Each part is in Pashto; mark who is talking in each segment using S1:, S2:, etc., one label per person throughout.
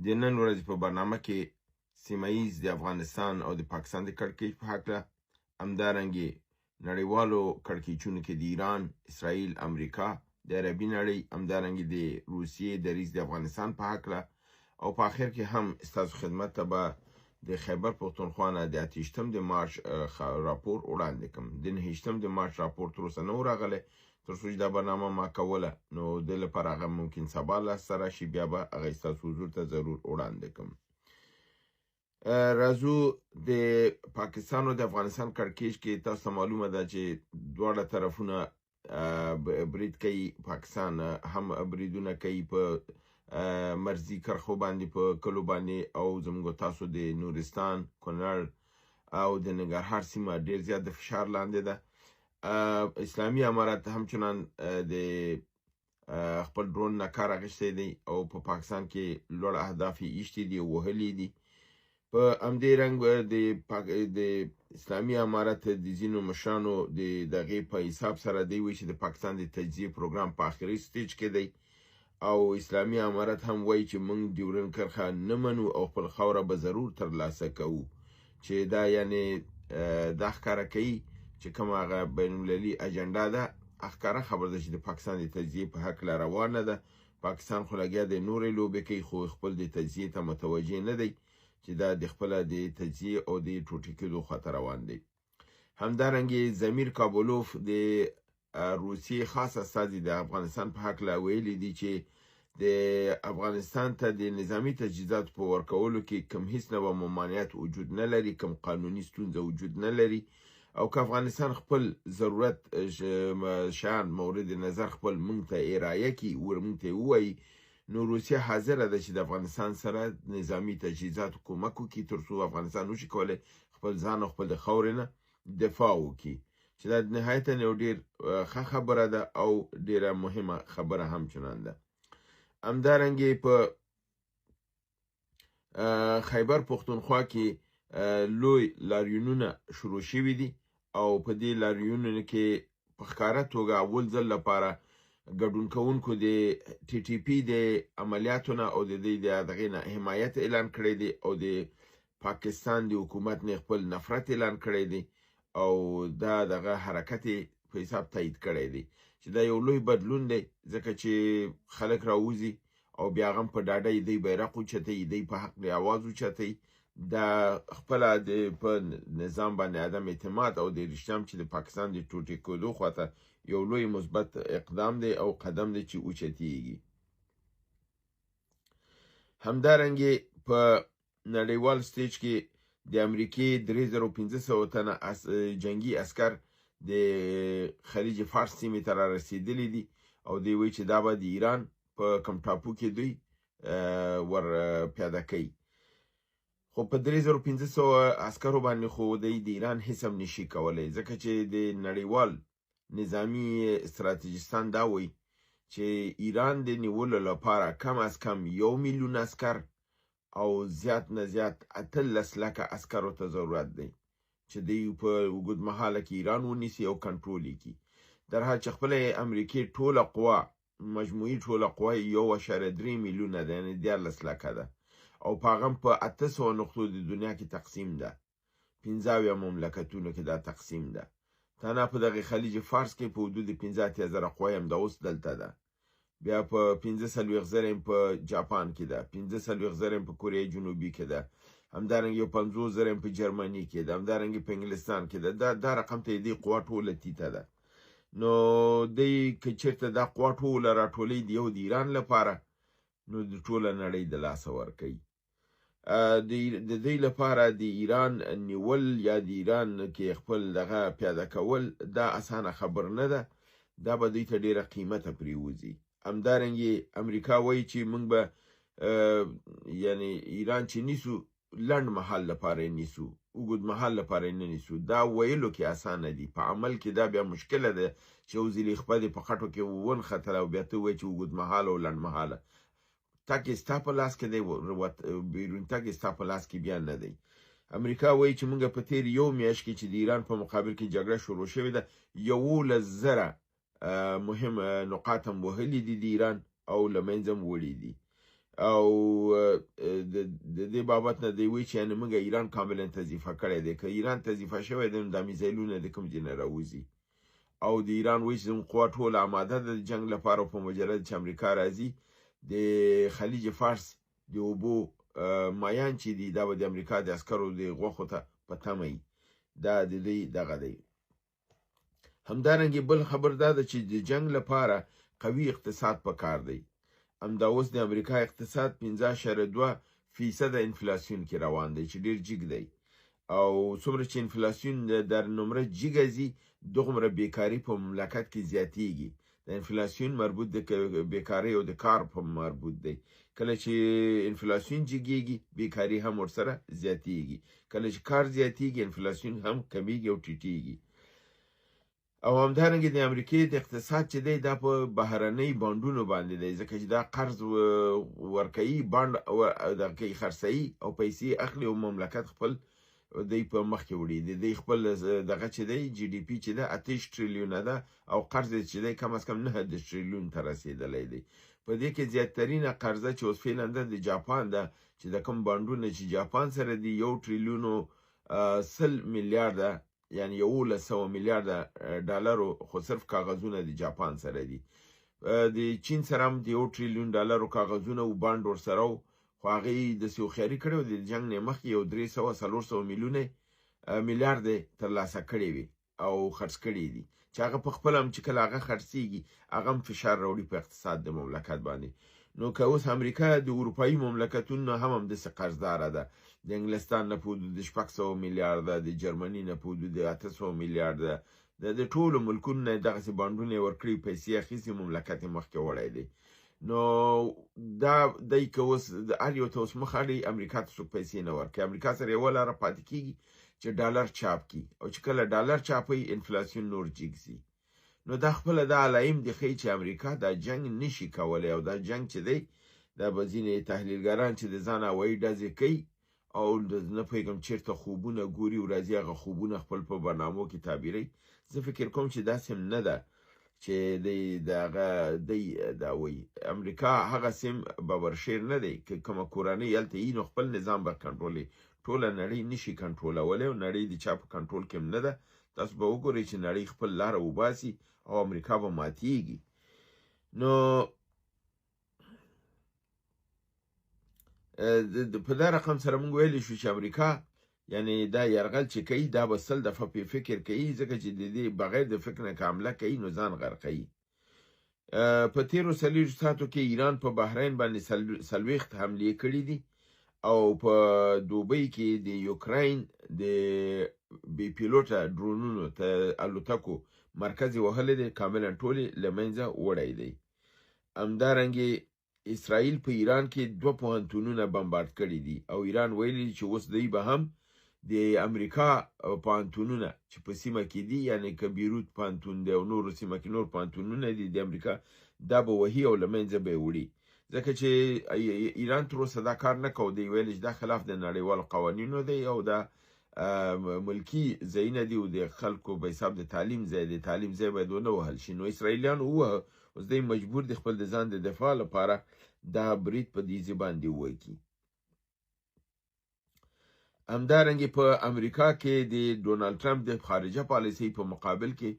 S1: د نن ورځې په برنامه کې سیمه ییز د افغانستان او د پاکستان د کړکېچ په هکله، همدارنګې نړیوالو کړکېچونو کې د ایران، اسرائیل، امریکا، د عربي نړۍ، همدارنګې د روسیې دریځ د افغانستان په هکله، او په آخر کې هم ستاسو خدمت ته به د خیبر پښتونخوا نه د 28 د مارچ راپور وړاندې کړم. د 29 د مارچ راپور تر اوسه نه و راغلی، تر څو چې دا برنامه ما کوله، نو د لپاره هغه ممکن سبا لاسته راشي، بیا به هغه ستاسو حضور ته ضرور وړاندې کړم. راځو د پاکستان او د افغانستان کړکېچ کې تاسو ته معلومه ده چې دواړه طرفونه برید کوي. پاکستان هم بریدونه کوي په مرزي کرښو باندې، په کلو باندې، او زموږ تاسو د نورستان، کونړ او د ننګرهار سیمه ډیر زیات د فشار لاندې ده. اسلامي امارت همچنان د خپل ډرون نه کار اخیستی دی او په پاکستان کې لوړ اهداف یې ایښتي دي، وهلي دي. په همدې رنګ د اسلامي امارت د ځینو مشرانو د دغې په حساب سره دی وایي چې د پاکستان د تجزیې پروګرام په آخري سټیج کې دی، او اسلامي امارت هم وایي چې موږ ډیورنډ کرښه نه منو او خپل خاوره به ضرور ترلاسه کوو، چې دا یعنې دا ښکاره کوي چې کومه هغه بین المللي اجنډا ده، ښکاره خبره ده چې د پاکستان د تجزیې په هکله روانه ده. پاکستان خو لګیا دی نورې لوبې کوي، خو خپل د تجزیې ته متوجه نه دی چې دا د خپله د تجزیې او د ټوټې کېدو خواته روان دی. همدارنګې زمیر کابولوف د روسیې خاص استازي د افغانستان په هکله ویلي دي چې د افغانستان ته د نظامي تجهیزاتو په ورکولو کې کوم هیڅ ډول ممانعت وجود نه لري، کوم قانوني ستونزه وجود نه لري، او که افغانستان خپل ضرورت شیان مورد نظر خپل موږ ته ارایه کړي، موږ ته ووایي، نو روسیه حاضره ده چې د افغانستان سره نظامي تجهیزاتو کومک وکړي، تر څو افغانستان وشي کولی خپل ځان او خپل د خاورې نه دفاع وکړي، چې دا نهایتا یو ډېر ښه خبره ده او ډېره مهمه خبره هم چنان ده. همدارنګې په خیبر پښتونخوا کې لوی لاریونونه شروع شوي دي، او په دې لاریونونو کې په ښکاره توګه اول ځل لپاره ګډون کوونکو د ټي ټي پي د عملیاتو نه او د دې د هغې نه حمایت اعلان کړی دی، او د پاکستان د حکومت نه خپل نفرت اعلان کړی دی، او دا دغه حرکت په حساب تایید کړی دی چې دا یو لوی بدلون دی، ځکه چې خلک راوځي او بیا هم په ډاډه دی بیرغ اوچتوي، دی په حق د اواز اوچتوي. دا خپله په نظام باندې عدم اعتماد او د رښتیا چې د پاکستان د ټوټې کېدو خواته یو لوی مثبت اقدام دی او قدم دی چې اوچتېږي. همدارنګې په نړیوال سټیج کې د امریکې 3500 تنه جنگي عسکر د خلیج فارس سیمې ته را رسېدلي دي، او دوی وایي چې دا به د ایران په کوم ټاپو کې دوی ور پیاده کوي. خو په 3500 عسکرو باندې خو د ایران هیڅ هم نشي کولی، ځکه چې د نړیوال نظامی استراتیجستان دا وایي چې ایران د نیولو لپاره کم از کم 1 میلیون عسکر او زیات نه زیات 18 لکه عسکرو ته ضرورت دی چې دوی په اوږدمهاله کې ایران ونیسي او کنټرول یې کړي. در حال چې خپله امریکې ټوله قوا، مجموعي ټوله قوا 1.3 میلیونه ده، یعنې 14 لکه ده، او په هغه په 800 نقطو د دنیا کې تقسیم ده، 15 مملکتونو کې دا تقسیم ده. تنها په دغه خلیج فارس کې په حدود 15,000 قوای هم د اوس دلته ده، بیا په 45,000 په جاپان کې ده، 45,000 په کوریا جنوبي کې ده، همدارنګه 50,000 په جرمني کې ده، همدارنګه په انګلستان کې ده. دا رقم ته دې قوا ټوله تیته ده. نو دی که چېرته دا قوا ټوله راټولوي د یو د ایران لپاره، نو د ټوله نړۍ د لاسه ورکوي. د دې لپاره د ایران نیول یا د ایران کې خپل دغه پیاده کول دا اسانه خبر نه ده، دا به دوی ته ډېره قیمته پرېوځي. همدارنګې امریکا وایي چې موږ به یعنې ایران چې نیسو لنډ مهال لپاره یې نیسو، اوږد مهال لپاره یې نه نیسو. دا ویلو کې اسانه دي، په عمل کې دا بیا مشکله ده چې یو ځلې خپه دې په خټو کې ونښتله او بیا ته ووایې چې اوږد مهاله او لنډ مهاله. تک یې ستا په لاس کې دی، بیرون تک یې ستا په لاس کې بیا نه دی. امریکا وایي چې موږ په تېر یو میاشت کې چې د ایران په مقابل کې جګړه شروع شوې ده، 11,000 مهم نقاط هم وهلي دي د ایران او له منځه هم وړي دي، او دې بابت نه دی وی چې یعنې موږ ایران کاملا تضعیفه کړی دی که ایران تضعیفه شوی دی نو دا میزایلونه د کوم ځای نه راوځي او د ایران وایي چې زموږ قوه ټوله آماده ده د جنګ لپاره په مجرد چې امریکا راځي د خلیج فارس د اوبو مایان چې دي دا به د امریکا د عسکرو د غوښو ته په تمه وي دا د دوی دغه دی همدارنګې بل خبر دا ده چې د جنګ لپاره قوي اقتصاد پکار دی همدا اوس د امریکا اقتصاد 15.2% انفلاسیون کې روان دی چې ډیر جګ دی او څومره چې انفلاسیون در نمره جګه ځي دومره بیکاري په مملکت کې زیاتیږي د انفلاسیون مربوط د بیکاري او د کار په مربوط دی کله چې انفلاسیون جګیږي بیکاري هم ورسره زیاتیږي کله چې کار زیاتیږي انفلاسیون هم کمیږي او ټیټیږي او همدارنګه د امریکای د اقتصاد چې دی دا په بهرنۍ بانډونو باندې دی ځکه چې دا قرض ورکوي بانډ دغه خرڅوي او پیسې اخلي او مملکت خپل دی په مخ کې وړي دی خپل دغه چې دی جی ډي پی چې ده 8 تریلیونه ده او قرض چې دی کم از کم 9 تریلیون ته رسېدلی دی په دې کې زیاترینه قرضه چې اوس فعلا ده د جاپان ده چې د کوم بانډونه چې جاپان سره دی 1 تریلیون 100 میلیارده یعنی 1100 میلیارده ډالرو خو صرف کاغذونه د جاپان سره دي د چین سره هم د 1 تریلیون ډالرو کاغذونه او بانډ ورسره خو هغې داسې هوښیاري کړې وه د جنګ نه مخکې یو 300-400 میلیارده ترلاسه کړې وي او خرڅ کړي دي چې هغه په خپله هم چې کله هغه خرڅېږي هغه هم فشار راوړي په اقتصاد د مملکت باندې نو که اوس امریکا د اروپایي مملکتونو هم همداسې قرضداره ده د انګلستان نه په حدود 600 میلیارده د جرمني نه په حدود 800 میلیارده د ټولو ملکونو نه دغسې بانډونه یې ورکړي پیسې اخیستې مملکت یې مخکې وړی دی نو دا دی که اوس هر یو ته اوس مخ اړوي امریکا ته څوک پیسې نه ورکوي امریکا سره یوه لاره پاتې کېږي چې ډالر چاپ کړي او چې کله ډالر چاپوي انفلاسیون نور جګ ځي نو دا خپله دا علایم دی ښیي چې امریکا دا جنګ نشي کولی او دا جنګ چې دی دا به ځینې تحلیلګران چې د ځان هوایي ډزې کوي او نه پوهېږم چېرته خوبونه ګوري او راځي هغه خوبونه خپل په برنامو کې تعبیروي زه فکر کوم چې داسې هم نه ده چې دی دا وایي امریکا هغه سیم باورشیر نه دی که کومه کورنۍ هلته وي نو خپل نظام به کنټرولوي ټوله نړۍ نشي کنټرولولی او نړۍ د چا په کنټرول کې هم نه ده تاسو به وګورئ چې نړۍ خپل لاره وباسي او امریکا به ماتیږي نو په دا رقم سره موږ ویلی شو چې امریکا یعنی دا یرغل چې کوي دا به 100 دفعه په فکر کوي ځکه چې د دې بغیر د فکر نه که حمله کوي نو ځان غرقوي په تیرو 40 ساعتو کې ایران په بحرین باندې 40 حملې کړي دي او په دوبۍ کې د یوکراین د بې پیلوټه ډرونونو ته الوتکو مرکز یې وهلی دی کاملا ټولې له منځه وړی دی همدارنګې اسرائیل په ایران کې 2 پوهنتونونه بمبارد کړي دي او ایران ویلي چې اوس دوی به هم د امریکا پوهنتونونه چې په سیمه کې دي یعنی که بیروت پوهنتون دی او نورو سیمه کې نور پوهنتونونه دي د امریکا دا به وهي او له منځه به یې وړي ځکه چې ایران تر اوسه دا کار نه کوي دی ویل چې دا خلاف د نړیوالو قوانینو دی او دا ملکی ځایونه دي او د خلکو په حساب د تعلیم ځای دی تعلیم ځای باید ونه وهل شي نو اسرائیلیانو ووهه اوس دی مجبور دی خپل د ځان د دفاع لپاره دا برید په دې ځای باندې وکړي همدارنګې په امریکا کې د ډونالد ټرمپ د خارجه پالیسۍ په مقابل کې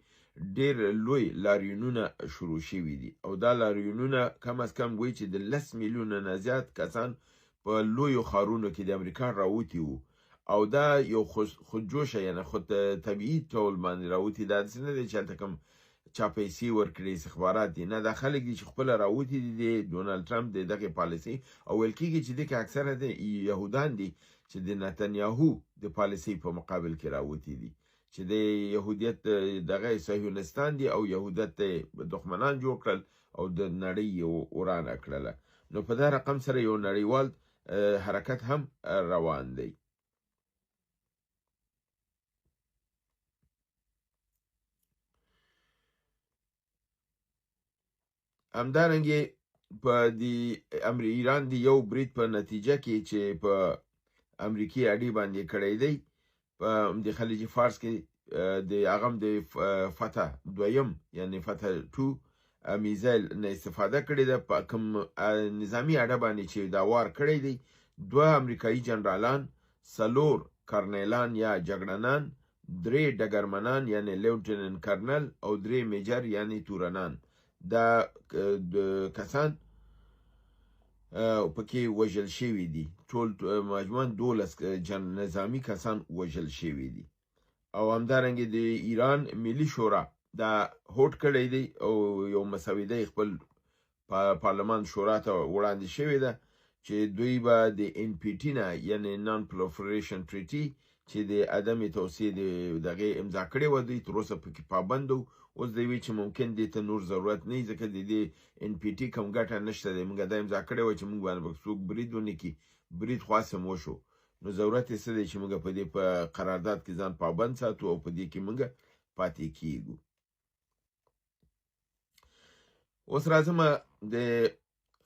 S1: ډېر لوی لاریونونه شروع شوي دي او دا لاریونونه کم از کم وایي چې د 10 میلیونه نه زیات کسان په لویو ښارونو کې د امریکا راوتي وو او دا یو خودجوشه یعنی خود طبیعي ډول باندې راوتي دا داسې نه دی چې هلته کوم چا پیسې ورکړي استخبارات دي نه دا خلک دي چې خپله راوتي دي د ډونالد ټرمپ د دغې پالیسۍ او ویل کېږي چې دې کې اکثره د یهودان دي چې د نتنیاهو د پالیسۍ په مقابل کې راوتي دي چې د یهودیت دغه صهیونستان دي او یهودیت ته دښمنان جوړ کړل او د نړۍ یې ورانه کړله نو په دا رقم سره یو نړیوال حرکت هم روان دی همدارنګې په د ایران د یو برید په نتیجه کې چې په امریکي اډې باندې کړی دی په د خلیج فارس کې د هغه هم د فتح دویم یعنی فتح 2 میزایل نه استفاده کړې ده په کوم نظامي اډه باندې چې دا وار کړی دی 2 امریکایي جنرالان، 4 کرنیلان یا جګړنان، 3 ډګرمنان یعنی لیوټننټ کرنل او 3 میجر یعنی تورنان. دا کسان پکې وژل شوي دي. ټول مجموعاً 12 نظامي کسان وژل شوي دي. او همدارنګه د ایران ملي شورا دا هوډ کړی دی او یو مسوده خپل پارلمان شورا ته وړاندې شوې ده چې دوی به د ان پی ټي نه یعنی نان پرولیفریشن ټریټي چې د عدم توسعې دغه امضا کړې وه، دوی تر اوسه پکې پابند وو. اوس دوی وایي چې ممکن دې ته نور ضرورت نه وي ځکه د دې ان پی ټي کوم ګټه نشته دی. موږ دا امضا کړې وه چې موږ باندې به څوک برید ونه کړي، برید خو هسې هم وشو، نو ضرورت یې څه دی چې موږ په دې په قرارداد کې ځان پابند ساتو او په دې کې موږ پاتې کیږو. اوس راځم د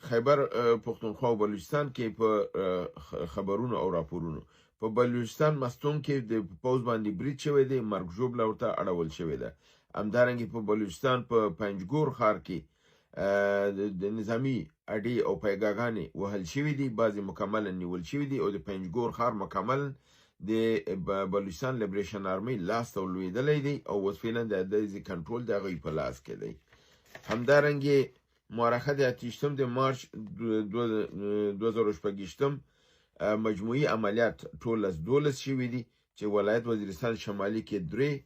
S1: خیبر پښتونخوا او بلوچستان کې په خبرونو او راپورونو. په بلوچستان مستون کې د پوځ باندې برید شوی دی، مرګ ژوبله ورته اړول شوې ده. همدارنګه په بلوچستان په پنجګور ښار کې د نظامي اډې او پیګاګانې وهل شوي دي، بعضې مکملا نیول شوي دي او د پنجګور ښار مکملا د بلوچستان لیبریشن آرمۍ لاس ته لوېدلی دی او اوس فعلا د دې کنټرول د هغوی په لاس کې دی. همدارنګه مورخه د 28 د مارچ 2016 مجموعي عملیات ټول 12 شوي دي چې ولایت وزیرستان شمالي کې 3،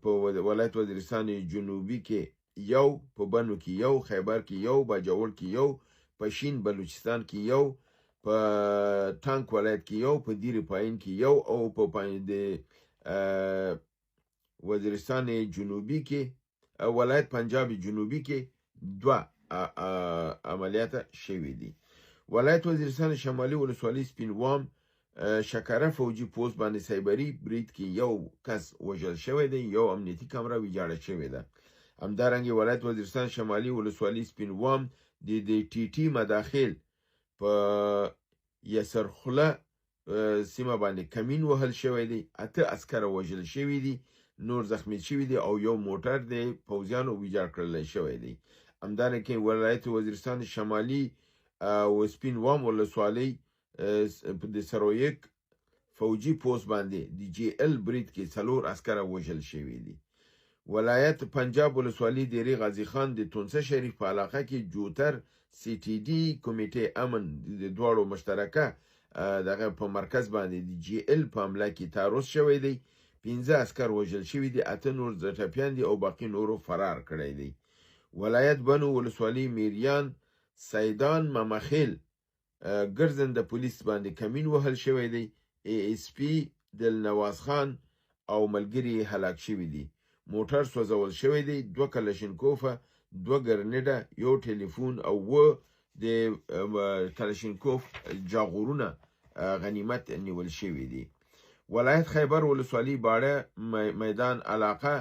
S1: په ولایت وزیرستان جنوبي کې 1، په بنو کې 1، خیبر کې 1، باجوړ کې 1، په شین بلوچستان کې 1، په ټانک ولایت کې 1، په دیر پایین کې 1 او په د وزیرستان جنوبي کې ولایت پنجاب جنوبي کې 2 عملیات شوي دي. ولایت وزیرستان شمالي ولسوالۍ سپینوام شکره فوجي پوسټ باندې سایبري برید کې 1 کس وژل شوی دی، 1 امنیتي کامره ویجاړه شوې ده. همدارنګه ولایت وزیرستان شمالي ولسوالۍ سپینوام د ټي ټي مداخل په یسرخله سیمه باندې کمین وهل شوی دی، 8 عسکر وژل شوي دي، نور زخمی شوي دي او 1 موټر د پوځیانو ویجاړ کړل شوی دی. همدارنګه ولایت وزیرستان شمالي او سپینوام ولسوالۍ د سرویک فوجي پوسټ باندې د جی ال برید کې 4 عسکر وژل شوي دي. ولایت پنجاب ولسوالۍ دیرې غازی خان د تونسه شریف په علاقه کې جوتر سی ټي ډي کمیټې امن د دواړو مشترکه دغه په مرکز باندې د جی ال په حمله کې تعرض شوی دی، 15 عسکر وژل شوي دي، 8 نور ټپیان دي او باقي نورو فرار کړی دی. ولایت بنو ولسوالۍ میریان سیدان ممخیل ګرځنده پولیس باندې کمین وهل شوی دی، ای اس پی دلنواز خان او ملګري هلاک شوي دي، موټر سوځول شوی دی، 2 کلشینکوفه، 2 ګرنیډه، 1 ټلیفون او 2 د کلشینکوف جاغورونه غنیمت نیول شوي دي. ولایت خیبر ولسوالۍ باړه میدان علاقه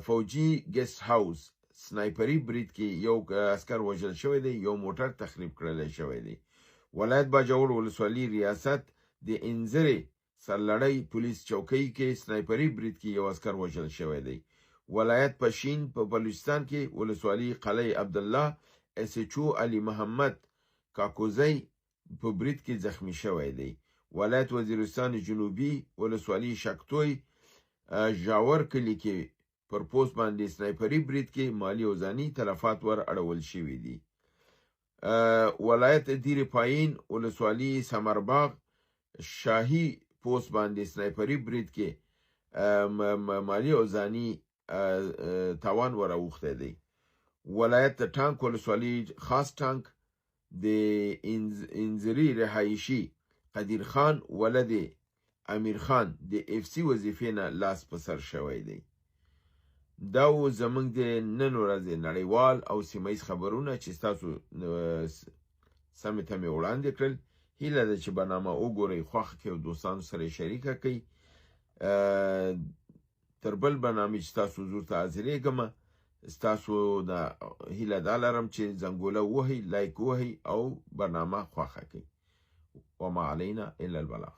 S1: فوجي ګیسټ هاوس سنایپري برید کې 1 عسکر وژل شوی دی، 1 موټر تخریب کړل شوی دی. ولایت باجوړ ولسوالۍ ریاست د انځري سرلړۍ پولیس چوکۍ کې سنایپري برید کې 1 عسکر وژل شوی دی. ولایت پشین په بلوچستان کې ولسوالۍ قلعه عبدالله اس ایچ او علي محمد کاکوزی په برید کې زخمی شوی دی. ولایت وزیرستان جنوبي ولسوالۍ شکتوی ژاور کلي کې پر پوسټ باندې سنایپري برید کې مالی او ځاني تلفات ور اړول شوي دي. ولایت دیر پایین ولسوالۍ سمرباغ شاهي پوسټ باندې سنایپري برید کې مالی او ځاني تاوان ور اوخته دی. ولایت ټانک ولسوالۍ خاص ټانک د انځري رهایشي قدیر خان ولد امیر خان د اف سی وظیفې نه لاس په سر شوی دی. دا و زمونږ د نن ورځې نړیوال او سیمهییز خبرونه چې ستاسو سمې ته مې وړاندې کړل. هیله ده چې برنامه وګورئ، خوښه کړئ او دوستانو سره یې شریکه کړئ. تر بل برنامې چې ستاسو حضور ته حاضرېږم، ستاسو د هیله دا لرم چې زنګوله ووهئ، لایک ووهئ او برنامه خوښه کړئ. وما علینا الا البلاغ.